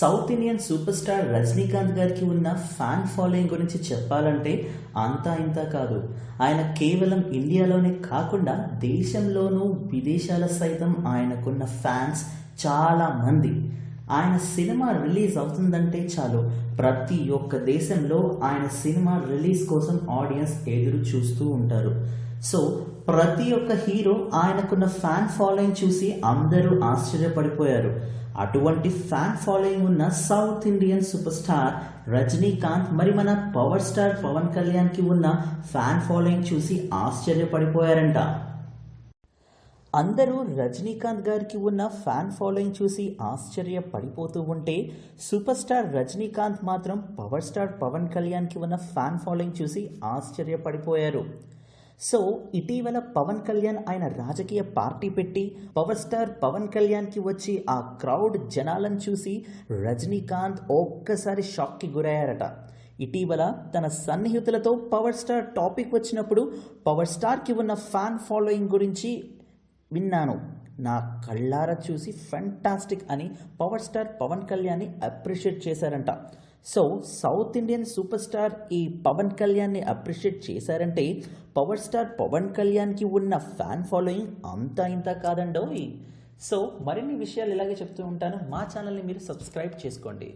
South Indian super star Rajinikanth గారికి ఉన్న fan following గురించి చెప్పాలంటే అంతా ఇంత కాదు. ఆయన కేవలం ఇండియాలోనే కాకుండా దేశంలోనూ విదేశాల సైతం ఆయనకున్న ఫ్యాన్స్ చాలా మంది. ఆయన సినిమా రిలీజ్ అవుతుందంటే చాలు ప్రతి ఒక్క దేశంలో ఆయన సినిమా రిలీజ్ కోసం ఆడియన్స్ ఎదురు చూస్తూ ఉంటారు. సో ప్రతి ఒక్క హీరో ఆయనకున్న ఫ్యాన్ ఫాలోయింగ్ చూసి అందరూ ఆశ్చర్యపడిపోయారు. అటువంటి ఫ్యాన్ ఫాలోయింగ్ ఉన్న south Indian super star Rajinikanth మరి మన పవర్ స్టార్ పవన్ కళ్యాణ్కి ఉన్న ఫ్యాన్ ఫాలోయింగ్ చూసి ఆశ్చర్యపడిపోయారంట. అందరూ రజనీకాంత్ గారికి ఉన్న ఫ్యాన్ ఫాలోయింగ్ చూసి ఆశ్చర్యపడిపోతూ ఉంటే సూపర్ స్టార్ రజనీకాంత్ మాత్రం పవర్ స్టార్ పవన్ కళ్యాణ్కి ఉన్న ఫ్యాన్ ఫాలోయింగ్ చూసి ఆశ్చర్యపడిపోయారు. సో ఇటీవల పవన్ కళ్యాణ్ ఆయన రాజకీయ పార్టీ పెట్టి పవర్ స్టార్ పవన్ కళ్యాణ్కి వచ్చి ఆ క్రౌడ్ జనాలను చూసి రజనీకాంత్ ఒక్కసారి షాక్కి గురయ్యారట. ఇటీవల తన సన్నిహితులతో పవర్ స్టార్ టాపిక్ వచ్చినప్పుడు పవర్ స్టార్కి ఉన్న ఫ్యాన్ ఫాలోయింగ్ గురించి విన్నాను, నా కళ్ళారా చూసి ఫెంటాస్టిక్ అని పవర్ స్టార్ పవన్ కళ్యాణ్ని అప్రిషియేట్ చేశారంట. So south Indian super star ఈ పవన్ కళ్యాణ్ని అప్రిషియేట్ చేశారంటే పవర్ స్టార్ పవన్ కళ్యాణ్కి ఉన్న ఫ్యాన్ ఫాలోయింగ్ అంతా ఇంత కాదండోయ్. సో మరిన్ని విషయాలు ఇలాగే చెప్తూ ఉంటాను. మా ఛానల్ని మీరు సబ్స్క్రైబ్ చేసుకోండి.